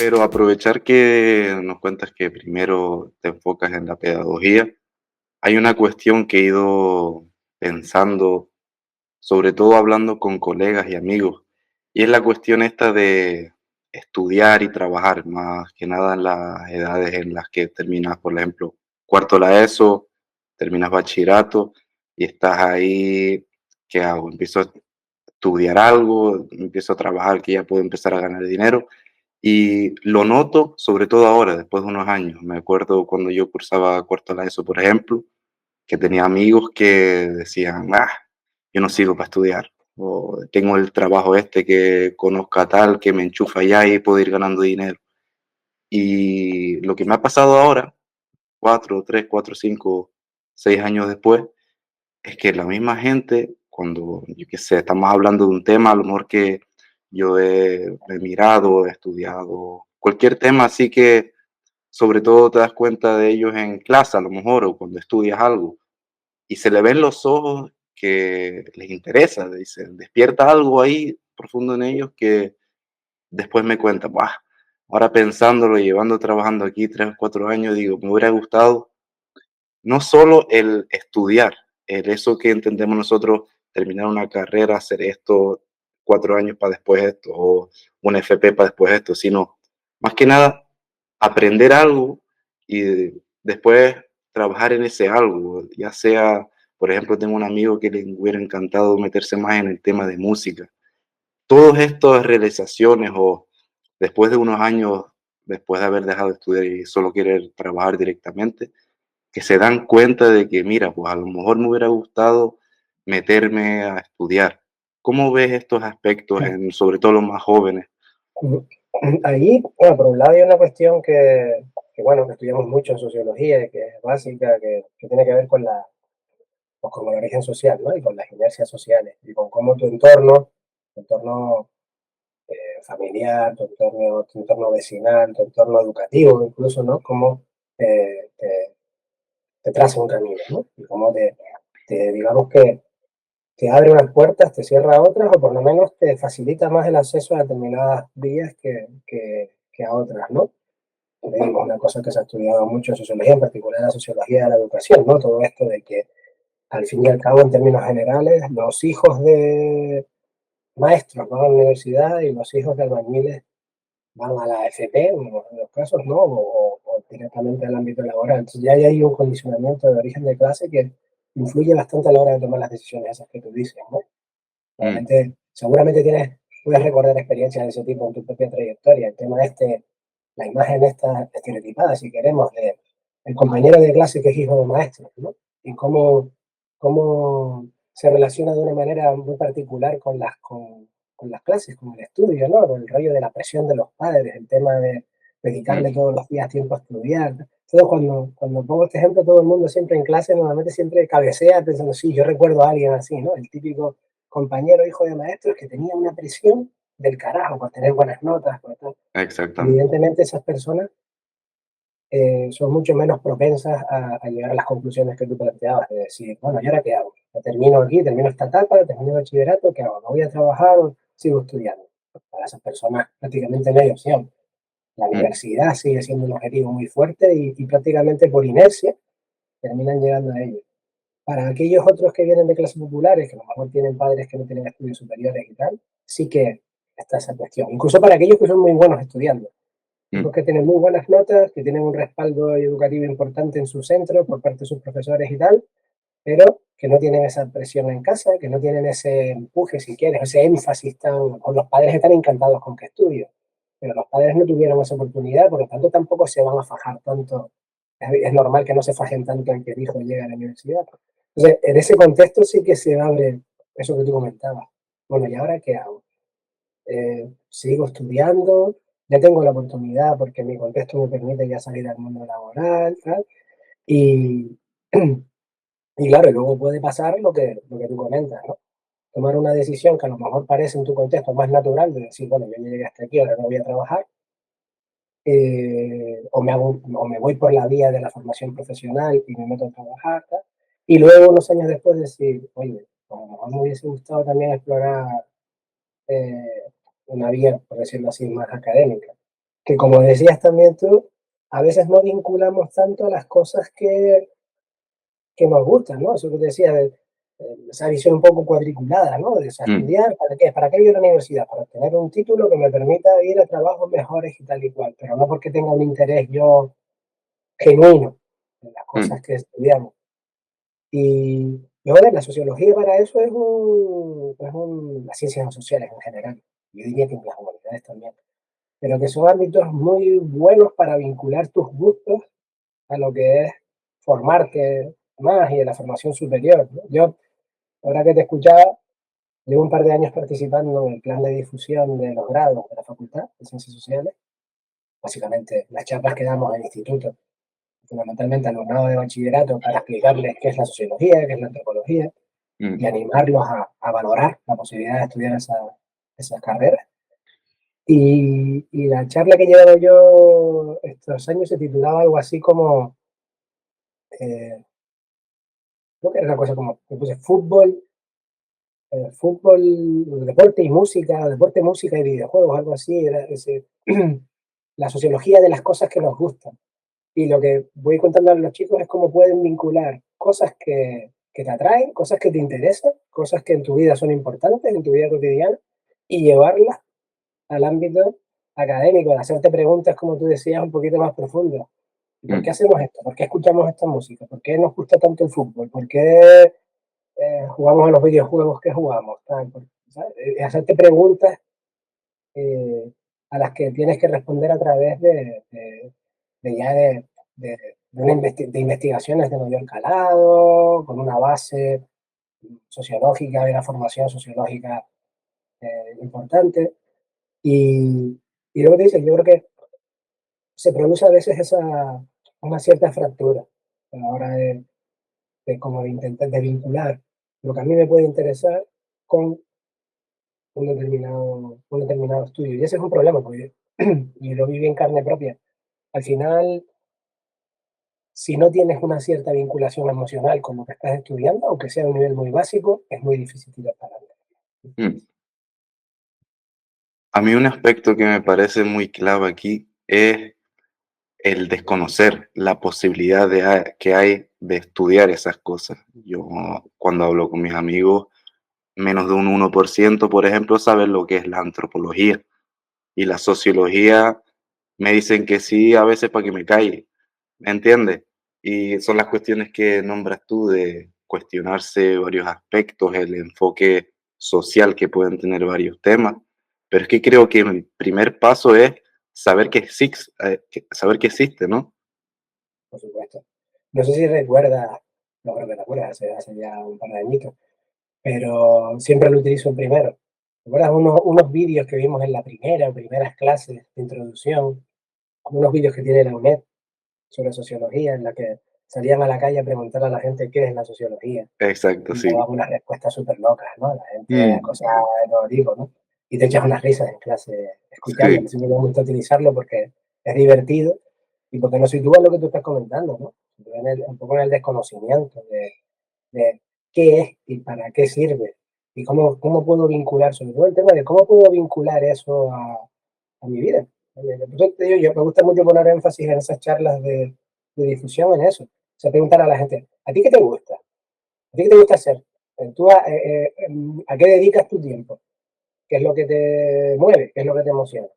Pero aprovechar que nos cuentas que primero te enfocas en la pedagogía, hay una cuestión que he ido pensando, sobre todo hablando con colegas y amigos, y es la cuestión esta de estudiar y trabajar, más que nada en las edades en las que terminas, por ejemplo, cuarto de la ESO, terminas bachillerato y estás ahí, ¿qué hago? Empiezo a estudiar algo, empiezo a trabajar, que ya puedo empezar a ganar dinero. Y lo noto, sobre todo ahora, después de unos años. Me acuerdo cuando yo cursaba cuarto de la ESO, por ejemplo, que tenía amigos que decían, yo no sigo para estudiar. O tengo el trabajo este que conozca tal, que me enchufa ya y puedo ir ganando dinero. Y lo que me ha pasado ahora, 3, 4, 5, 6 años después, es que la misma gente, cuando, yo qué sé, estamos hablando de un tema, a lo mejor que yo he mirado, he estudiado, cualquier tema así que sobre todo te das cuenta de ellos en clase, a lo mejor, o cuando estudias algo, y se le ven los ojos que les interesa, dicen, despierta algo ahí profundo en ellos que después me cuentan, "Buah, ahora pensándolo, llevando trabajando aquí 3 o 4 años, digo, me hubiera gustado no solo el estudiar, el eso que entendemos nosotros, terminar una carrera, hacer esto 4 años para después esto, o un FP para después esto, sino más que nada aprender algo y después trabajar en ese algo, ya sea, por ejemplo, tengo un amigo que le hubiera encantado meterse más en el tema de música. Todas estas realizaciones o después de unos años, después de haber dejado de estudiar y solo querer trabajar directamente, que se dan cuenta de que, mira, pues a lo mejor me hubiera gustado meterme a estudiar. ¿Cómo ves estos aspectos en, sobre todo los más jóvenes? Ahí, bueno, por un lado hay una cuestión bueno, que estudiamos mucho en sociología, que es básica, que tiene que ver con pues, con el origen social, ¿no? Y con las inercias sociales, y con cómo tu entorno familiar, tu entorno vecinal, tu entorno educativo, incluso, ¿no? Cómo te, te, te traza un camino, ¿no? Y cómo digamos que te abre unas puertas, te cierra otras, o por lo menos te facilita más el acceso a determinadas vías que a otras, ¿no? Es una cosa que se ha estudiado mucho en sociología, en particular la sociología de la educación, ¿no? Todo esto de que, al fin y al cabo, en términos generales, los hijos de maestros van a la universidad y los hijos de albañiles van a la FP, en los casos, ¿no? O directamente al ámbito laboral. Entonces ya hay un condicionamiento de origen de clase que influye bastante a la hora de tomar las decisiones esas que tú dices, ¿no? Mm, Realmente, seguramente puedes recordar experiencias de ese tipo en tu propia trayectoria. El tema la imagen esta estereotipada, si queremos, de el compañero de clase que es hijo de maestro, ¿no? Y cómo se relaciona de una manera muy particular con las clases, con el estudio, ¿no? Con el rollo de la presión de los padres, el tema de dedicarle mm, todos los días tiempo a estudiar. Todo cuando pongo este ejemplo, todo el mundo siempre en clase normalmente siempre cabecea pensando, sí, yo recuerdo a alguien así, ¿no? El típico compañero hijo de maestros que tenía una presión del carajo por tener buenas notas, por tal. exactamente. Evidentemente esas personas son mucho menos propensas a llegar a las conclusiones que tú planteabas, de decir, bueno, ¿y ahora qué hago? Ya termino aquí, termino esta etapa, termino el bachillerato, ¿qué hago? ¿Me voy a trabajar o sigo estudiando? Para esas personas prácticamente no hay opción. La Mm, universidad sigue siendo un objetivo muy fuerte y prácticamente por inercia terminan llegando a ello. Para aquellos otros que vienen de clases populares, que a lo mejor tienen padres que no tienen estudios superiores y tal, sí que está esa cuestión. Incluso para aquellos que son muy buenos estudiando, mm, tipos que tienen muy buenas notas, que tienen un respaldo educativo importante en su centro por parte de sus profesores y tal, pero que no tienen esa presión en casa, que no tienen ese empuje, si quieres, ese énfasis con los padres están encantados con que estudien, pero los padres no tuvieron esa oportunidad, por lo tanto tampoco se van a fajar tanto. Es normal que no se fajen tanto en que el hijo llegue a la universidad. Entonces, en ese contexto sí que se abre eso que tú comentabas. Bueno, ¿y ahora qué hago? Sigo estudiando, ya tengo la oportunidad porque mi contexto me permite ya salir al mundo laboral, tal, y, y claro, y luego puede pasar lo que tú comentas, ¿no? Tomar una decisión que a lo mejor parece en tu contexto más natural, de decir, bueno, yo ya llegué hasta aquí, ahora no voy a trabajar, o me voy por la vía de la formación profesional y me meto a trabajar, tal, y luego unos años después decir, oye, a lo mejor me hubiese gustado también explorar una vía, por decirlo así, más académica. que como decías también tú, a veces no vinculamos tanto a las cosas que nos gustan, ¿no? Eso que te decía, de, esa visión un poco cuadriculada, ¿no? De mm, estudiar, ¿para qué? ¿Para qué voy a la universidad? Para obtener un título que me permita ir a trabajos mejores y tal y cual, pero no porque tenga un interés yo genuino en las cosas mm, que estudiamos. Y ahora la sociología para eso las ciencias sociales en general, yo diría que en las humanidades también, pero que son ámbitos muy buenos para vincular tus gustos a lo que es formarte más y en la formación superior, ¿no? Yo, ahora que te escuchaba, llevo un par de años participando en el plan de difusión de los grados de la Facultad de Ciencias Sociales, básicamente las charlas que damos en instituto, fundamentalmente alumnado de bachillerato, para explicarles qué es la sociología, qué es la antropología, y mm. animarlos a valorar la posibilidad de estudiar esas carreras. Y la charla que he llevado yo estos años se titulaba algo así como, eh, creo que era una cosa como, me puse fútbol, deporte y música, deporte, música y videojuegos, algo así, era ese, la sociología de las cosas que nos gustan. Y lo que voy contando a los chicos es cómo pueden vincular cosas que te atraen, cosas que te interesan, cosas que en tu vida son importantes, en tu vida cotidiana, y llevarlas al ámbito académico, de hacerte preguntas, como tú decías, un poquito más profundas. ¿Y por qué Mm, hacemos esto? ¿Por qué escuchamos esta música? ¿Por qué nos gusta tanto el fútbol? ¿Por qué jugamos a los videojuegos que jugamos? Tal, ¿sabes? Hacerte preguntas eh, a las que tienes que responder a través de ya de investigaciones de mayor calado, con una base sociológica, de una formación sociológica importante. Y lo que te dices, yo creo que se produce a veces una cierta fractura a la hora de como de intentar de vincular lo que a mí me puede interesar con un determinado estudio. Y ese es un problema, porque y lo viví en carne propia. Al final, si no tienes una cierta vinculación emocional con lo que estás estudiando, aunque sea a un nivel muy básico, es muy difícil tirar para adelante. mm. A mí un aspecto que me parece muy clave aquí es el desconocer la posibilidad que hay de estudiar esas cosas. Yo cuando hablo con mis amigos, menos de un 1%, por ejemplo, saben lo que es la antropología y la sociología. Me dicen que sí, a veces para que me calle, ¿me entiendes? Y son las cuestiones que nombras tú de cuestionarse varios aspectos, el enfoque social que pueden tener varios temas. Pero es que creo que el primer paso es saber que saber que existe, ¿no? Por supuesto. No sé si recuerdas, no creo que te acuerdas, hace ya un par de añitos, pero siempre lo utilizo primero. ¿Recuerdas unos vídeos que vimos en la primeras clases de introducción? Unos vídeos que tiene la UNED sobre sociología, en la que salían a la calle a preguntar a la gente qué es la sociología. Exacto, Y sí. daban unas respuestas súper locas, ¿no? La gente, Mm, cosas, no digo, ¿no? Y te echas unas risas en clase escuchando. sí, Así que me gusta utilizarlo porque es divertido y porque nos sitúa lo que tú estás comentando, ¿no? Un poco en el desconocimiento de qué es y para qué sirve y cómo puedo vincular, sobre todo el tema de cómo puedo vincular eso a mi vida. Entonces, te digo, yo me gusta mucho poner énfasis en esas charlas de difusión en eso. O sea, preguntar a la gente, ¿a ti qué te gusta? ¿A ti qué te gusta hacer? ¿A qué dedicas tu tiempo? ¿Qué es lo que te mueve? ¿Qué es lo que te emociona?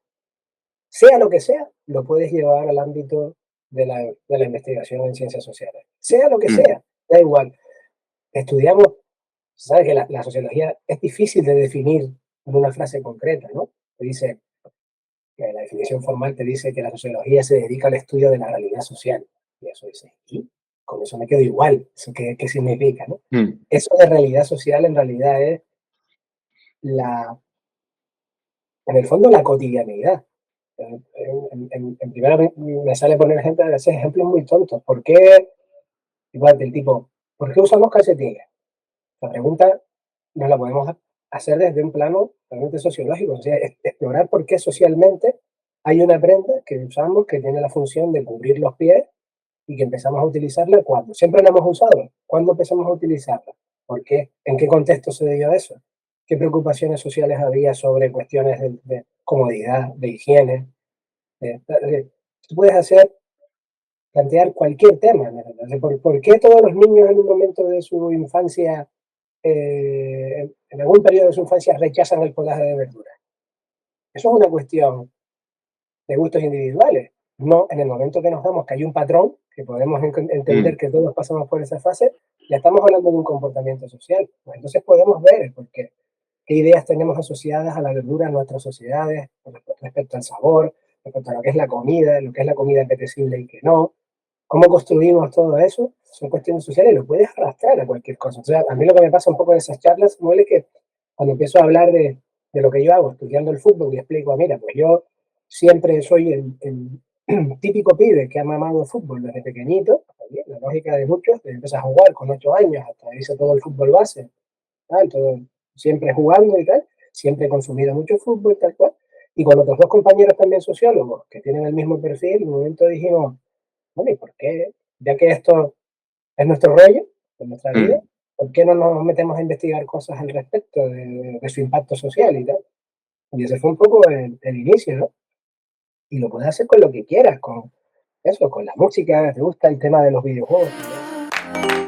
Sea lo que sea, lo puedes llevar al ámbito de la investigación en ciencias sociales. Sea lo que mm, sea, da igual. Estudiamos, sabes que la sociología es difícil de definir en una frase concreta, ¿no? Te dice, que la definición formal te dice que la sociología se dedica al estudio de la realidad social. Y eso dice, ¿y? Con eso me quedo igual. ¿Eso qué significa, no? mm, Eso de realidad social en realidad es la, en el fondo, la cotidianidad. Primero me sale poner gente a veces ejemplos muy tontos. ¿Por qué, igual del tipo, ¿por qué usamos calcetines? La pregunta nos la podemos hacer desde un plano realmente sociológico, o sea, explorar por qué socialmente hay una prenda que usamos que tiene la función de cubrir los pies y que empezamos a utilizarla cuando. Siempre la hemos usado. ¿Cuándo empezamos a utilizarla? ¿Por qué? ¿En qué contexto se dio eso? ¿Qué preocupaciones sociales había sobre cuestiones de comodidad, de higiene? Tú puedes plantear cualquier tema. ¿Por qué todos los niños en un momento de su infancia, en algún periodo de su infancia, rechazan el potaje de verduras? Eso es una cuestión de gustos individuales. No, en el momento que nos damos que hay un patrón, que podemos entender Mm, que todos pasamos por esa fase, ya estamos hablando de un comportamiento social. Pues entonces podemos ver qué ideas tenemos asociadas a la verdura en nuestras sociedades respecto al sabor, respecto a lo que es la comida, lo que es la comida apetecible y que no, cómo construimos todo eso, son cuestiones sociales y lo puedes arrastrar a cualquier cosa. O sea, a mí lo que me pasa un poco en esas charlas, Samuel, es que cuando empiezo a hablar de lo que yo hago estudiando el fútbol y explico, mira, pues yo siempre soy el típico pibe que ha mamado fútbol desde pequeñito, también, la lógica de muchos, de empezar a jugar con 8 años hasta irse todo el fútbol base, tal, todo, siempre jugando y tal, siempre he consumido mucho fútbol, tal cual. Y con otros dos compañeros también sociólogos que tienen el mismo perfil, en un momento dijimos, bueno, ¿y por qué? Ya que esto es nuestro rollo, es nuestra vida, mm. ¿por qué no nos metemos a investigar cosas al respecto de su impacto social y tal? Y ese fue un poco el inicio, ¿no? Y lo puedes hacer con lo que quieras, con eso, con la música, te gusta el tema de los videojuegos también.